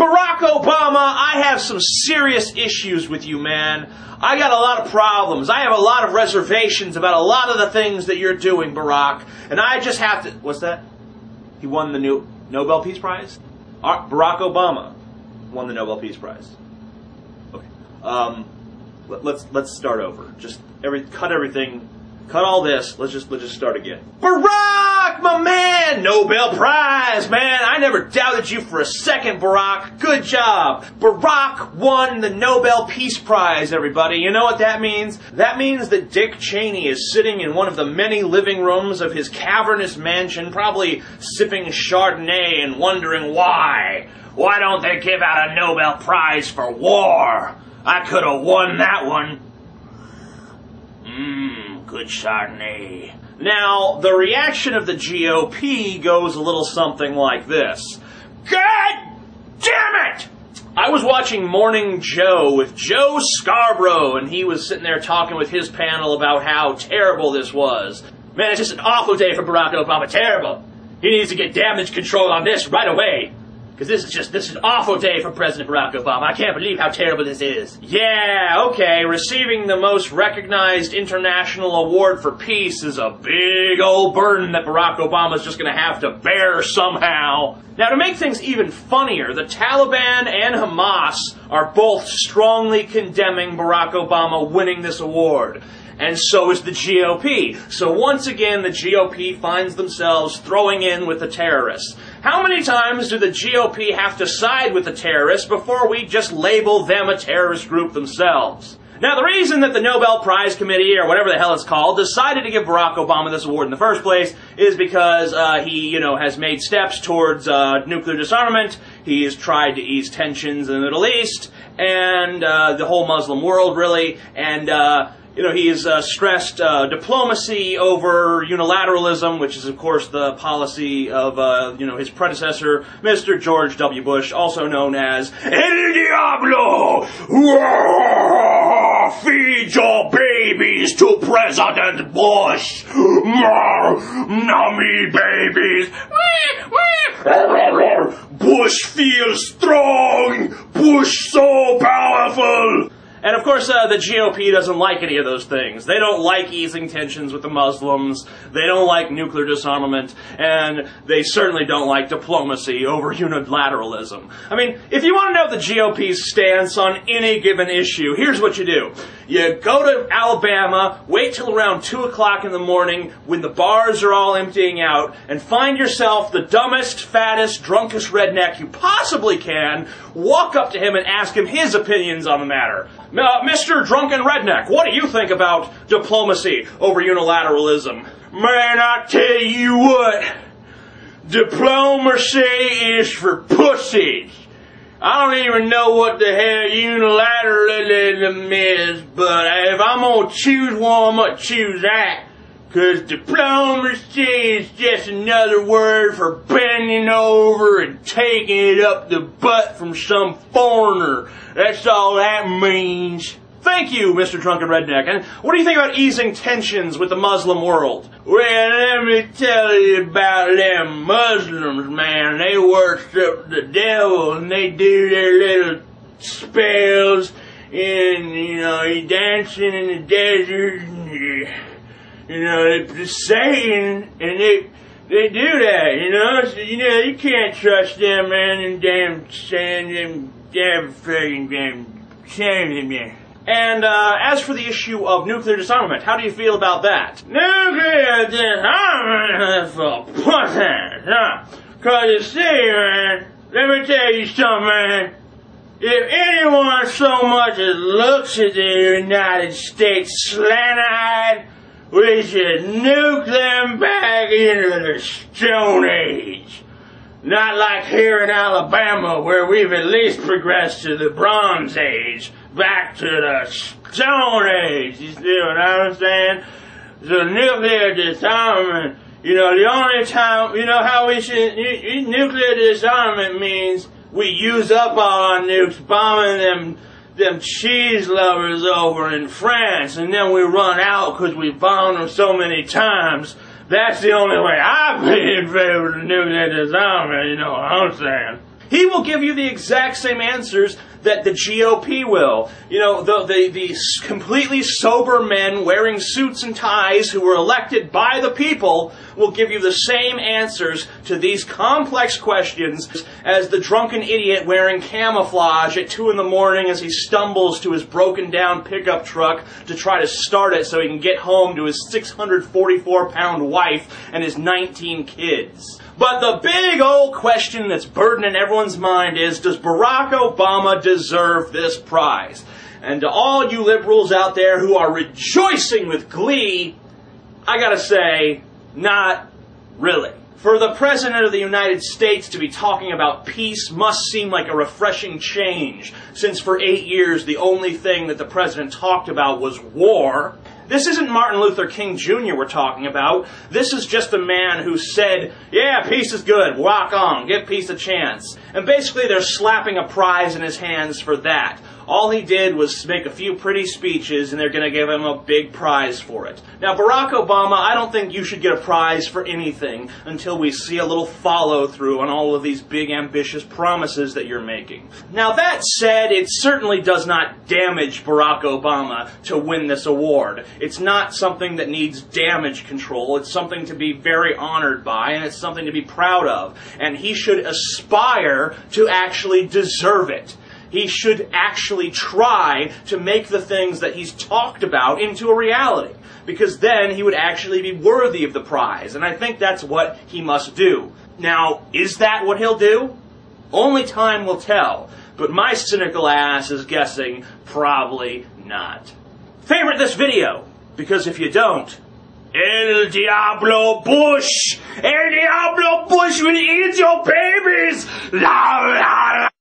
Barack Obama, I have some serious issues with you, man. I got a lot of problems. I have a lot of reservations about a lot of the things that you're doing, Barack. And I just have to... What's that? He won the new Nobel Peace Prize? Barack Obama won the Nobel Peace Prize. Okay. Let's start over. Just cut everything. Cut all this. Let's just start again. Barack, my man! Nobel Prize, man! I never doubted you for a second, Barack. Good job. Barack won the Nobel Peace Prize, everybody. You know what that means? That means that Dick Cheney is sitting in one of the many living rooms of his cavernous mansion, probably sipping Chardonnay and wondering why. Why don't they give out a Nobel Prize for war? I could have won that one. Good Chardonnay. Now, the reaction of the GOP goes a little something like this. God damn it! I was watching Morning Joe with Joe Scarborough, and he was sitting there talking with his panel about how terrible this was. Man, it's just an awful day for Barack Obama. Terrible. He needs to get damage control on this right away. Because this is an awful day for President Barack Obama. I can't believe how terrible this is. Yeah, okay, receiving the most recognized international award for peace is a big old burden that Barack Obama's just going to have to bear somehow. Now, to make things even funnier, the Taliban and Hamas are both strongly condemning Barack Obama winning this award. And so is the GOP. So once again, the GOP finds themselves throwing in with the terrorists. How many times do the GOP have to side with the terrorists before we just label them a terrorist group themselves? Now, the reason that the Nobel Prize Committee, or whatever the hell it's called, decided to give Barack Obama this award in the first place is because he, has made steps towards nuclear disarmament. He has tried to ease tensions in the Middle East and the whole Muslim world, really, and he has stressed diplomacy over unilateralism, which is, of course, the policy of, his predecessor, Mr. George W. Bush, also known as El Diablo! Feed your babies to President Bush! Nummy babies! Bush feels strong! Bush so powerful! And of course, the GOP doesn't like any of those things. They don't like easing tensions with the Muslims, they don't like nuclear disarmament, and they certainly don't like diplomacy over unilateralism. I mean, if you want to know the GOP's stance on any given issue, here's what you do. You go to Alabama, wait till around 2 o'clock in the morning when the bars are all emptying out, and find yourself the dumbest, fattest, drunkest redneck you possibly can, walk up to him and ask him his opinions on the matter. Mr. Drunken Redneck, what do you think about diplomacy over unilateralism? Man, I tell you what, diplomacy is for pussies. I don't even know what the hell unilateralism is, but if I'm gonna choose one, I'm gonna choose that. Cause diplomacy is just another word for bending over and taking it up the butt from some foreigner. That's all that means. Thank you, Mr. Drunken Redneck. And what do you think about easing tensions with the Muslim world? Well, let me tell you about them Muslims, man. They worship the devil and they do their little spells and, dancing in the desert and, they Satan, and they do that, so, you can't trust them, man, and damn friggin' damn. And, as for the issue of nuclear disarmament, how do you feel about that? Nuclear disarmament for pussies, huh? Cause you see, man, let me tell you something, man. If anyone so much as looks at the United States slant-eyed, we should nuke them back into the Stone Age. Not like here in Alabama, where we've at least progressed to the Bronze Age, back to the Stone Age. You see what I'm saying? So nuclear disarmament, the only time, how we should, nuclear disarmament means we use up all our nukes bombing them cheese lovers over in France, and then we run out because we bombed them so many times. That's the only way I've been in favor of nuclear disarmament, you know what I'm saying. He will give you the exact same answers that the GOP will. You know, the completely sober men wearing suits and ties who were elected by the people will give you the same answers to these complex questions as the drunken idiot wearing camouflage at 2 in the morning as he stumbles to his broken down pickup truck to try to start it so he can get home to his 644-pound wife and his 19 kids. But the big old question that's burdening everyone's mind is, does Barack Obama deserve this prize? And to all you liberals out there who are rejoicing with glee, I gotta say, not really. For the President of the United States to be talking about peace must seem like a refreshing change, since for 8 years the only thing that the President talked about was war. This isn't Martin Luther King Jr. we're talking about. This is just a man who said, yeah, peace is good, rock on, give peace a chance. And basically they're slapping a prize in his hands for that. All he did was make a few pretty speeches and they're going to give him a big prize for it. Now, Barack Obama, I don't think you should get a prize for anything until we see a little follow-through on all of these big, ambitious promises that you're making. Now, that said, it certainly does not damage Barack Obama to win this award. It's not something that needs damage control. It's something to be very honored by, and it's something to be proud of. And he should aspire to actually deserve it. He should actually try to make the things that he's talked about into a reality, because then he would actually be worthy of the prize, and I think that's what he must do. Now, is that what he'll do? Only time will tell, but my cynical ass is guessing probably not. Favorite this video, because if you don't, El Diablo Bush! El Diablo Bush will eat your babies! La la la!